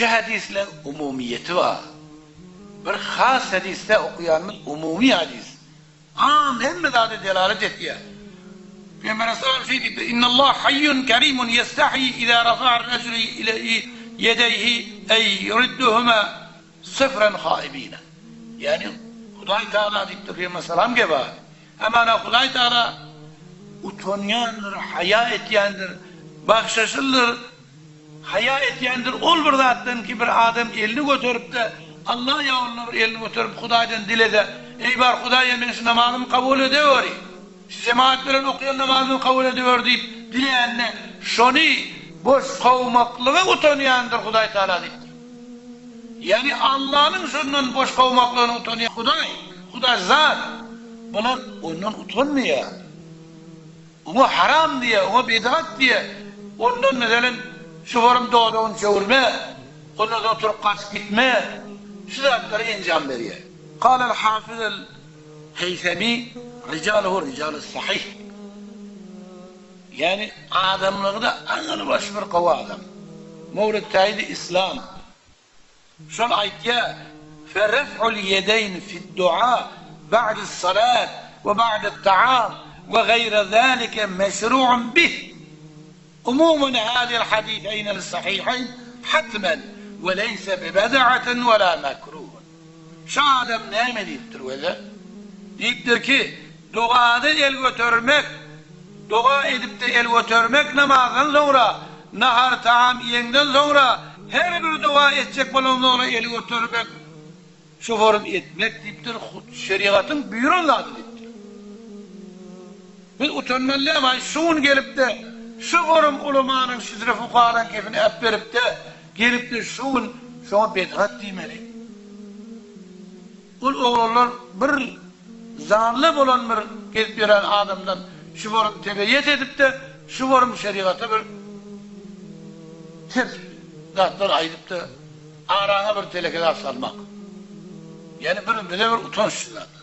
Şu hadisle umumiyeti var. Bir has hadiste okuyanımız umumi hadis. Hem de delalet ediyor. Peygamber sallallahu aleyhi ve sellem şey dedi. İnnallah hayyun kerimun yestahi izâ rafa'ar raculu ile yedeyhi ey yuridduhuma sıfren haibine. Yani Huday Teala deyiptir Peygamber sallam gibi. Hemen Huday Teala utanyandır, haya etyendir, bakşaşılır, haya etyendir. Ol bir zattan ki bir adam elini götürüp de Allah yolunu elini götürüp Huday'dan dilede ey bar Huday yemin şu namazımı kabul ediyor. Şu cemaatlerin okuyan namazımı kabul ediyor deyip dileyenle şunu boş kovmaklığı utanyandır Huday Teala deyip. Yani Allah'ın şunun boş kovmaklığını utanıyor Huday zat. Bunlar ondan utanmıyor. Ona haram diye, ona bid'at diye. Ondan mesela şu varım doğada onu çevirme, ondan oturup kaçıp gitme. Şu zatları incam veriyor. Kâlel hafizul Heysemi, ricaluhu ricalu sahih. Yani adamlığı da anıl baş bir kova adam. Mevlid Tayyid İslam. Şun ayetya فَرَفْعُ الْيَدَيْنِ فِي الدُّعَاءِ بَعْدِ الصَّلَاةِ وَبَعْدِ الطَّعَامِ وغير ذلك مشروع به عموم هذه الحديثين الصحيحين حتما وليس ببدعة ولا مكروه. Şu adam ne deyiptir öyle? Deyiptir ki duada el götürmek, dua edip de el götürmek namazdan sonra, nahar taam yiyenden sonra her bir dua edecek olan sonra el götürmek, şu form etmek deyiptir şeriatın buyuruladı deyiptir. Biz utanmalı ama şun gelip de şu forum ulemanın şizre fukahanın kefini hep verip de gelip de şuna bedhat demeli. Oğullar bir zanlı olan bir gelip veren adamdan şu forum tebeyyet edip de şu forum şeriatı bir ters zatlar ayıp da arana bir telekede salmak. Yani bize bir utanç zaten.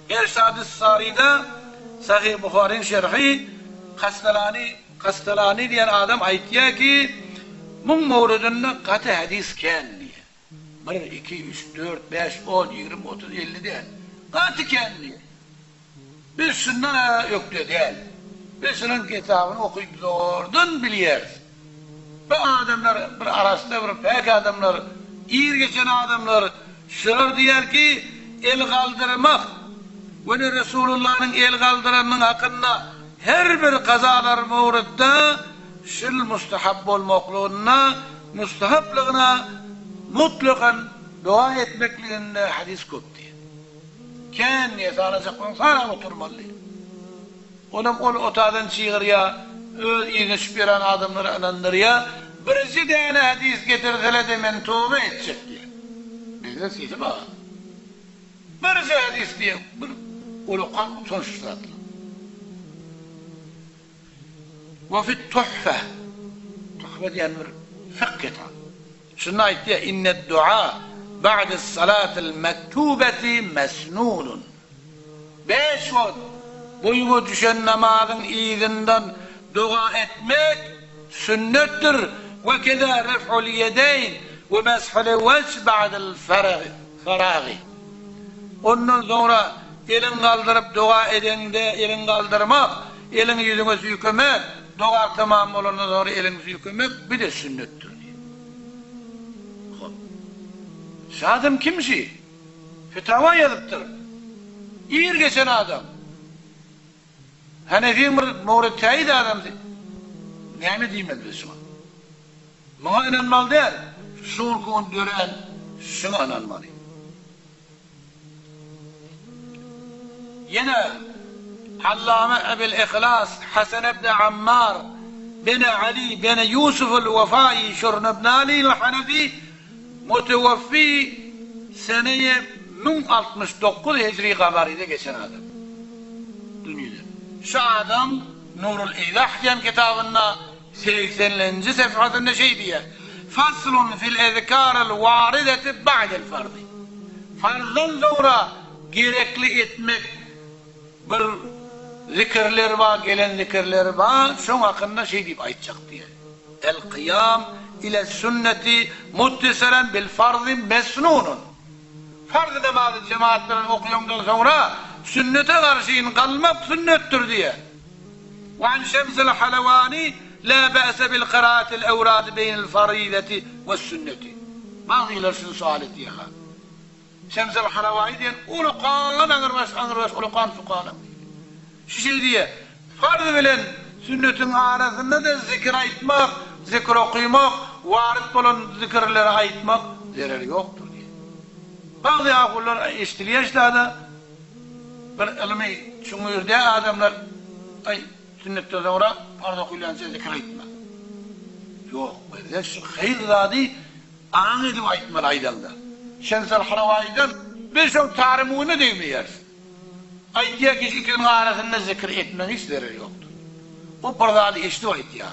Erşad-ı Sari'de Sahih Bukhari'nin şerhi Kastalani diyen adam aytiya ki bu mevridinde katı hadis ken diye. 1, 2, 3, 4, 5, 10, 20, 30, 50 değil. Katı ken diye. Biz şundan yok diye değil. Biz şunun kitabını okuyup zordan biliyoruz. Bu adamlar bir arasında bir pek adamlar, iyi geçen adamlar şular diyer ki el kaldırmak ve Resulullah'ın el kaldıranın hakkında her bir kazalar mevridde şil mustahab olmakluğuna, mustahablığına mutlakan dua etmekliğinde hadis köp diye. Ken yesanacaklan sana oturmalı. Onun otadan çiğir ya, öz iniş biren adamları anandır ya, birisi tane hadis getirdiler de men tövbe edecek diye. Bizde sesi var. Birisi hadis diye, bir ulukan sonuçladılar. وفي التحفة diyen bir fıkh kitabı. Şuna ait diye inne dua ba'de salatil mektubeti mesnunun. 5 vakit boyuna düşen namazın izinden dua etmek sünnettir. Ve keda ref'ul yedeyn ve meshul vecih ba'del feragi. Ondan sonra elin kaldırıp dua edende elin kaldırmak, elin yüzüne yıkamak, dua tamam olana doğru elinizi yıkamak bir de sünnettir diye. Şu adam kimsi? Fetava yazıptır. İyi geçen adam. Hanefi Mevlid Tayyid adamdı. Ne diyeyim biz şu an? Bana inanmalı değil. Şunu gören şuna inanmalı. Yine Allame Ebil İhlas Hasan ibn Ammar bin Ali bin Yusuf el-Vefai Şurn ibn Ali el-Hanefi mutevaffi seneye 1069 Hicri kamaride geçen adam. Dünyada. Şu adam Nurul İlah diyen kitabında 80. sayfasında şey diye Faslun fil ezkârel varideti ba'del fardı. Farzdan sonra gerekli etmek bir zikirler var, gelen zikirler var, şun hakkında şey deyip aytacak diye. El kıyam ile sünneti muttaseren bil farzı mesnunun. Farz namazı cemaatlerin okuyundan sonra sünnete karşıyın kalmak sünnettir diye. Ve an Şems'il Halavani la ba'se bil kıraatil evrad beynel farideti ve sünneti. Bazılar şunu sual ettiler. Şems'il Halavani diyen ulukan angırbaş ulukan fukalam. Şu şey diye farz bilen sünnetin arasında da zikir aytmak, zikir okuymak, varit olan zikirleri aytmak zararı yoktur diye. Bazı akullar iştiriyeşlerde bir ilmi çünkü adamlar ay sünnetten sonra farz okuyulanca zikir aytmak. Yok, böyle şu hayır zadi ağın edip aytmalı aydalda. Şems'il Halavani'den bir şey tarimunu demeyer. Ay diye kişinin arasında zikir etmenin hiç zararı yoktur. O pardali işte o ya.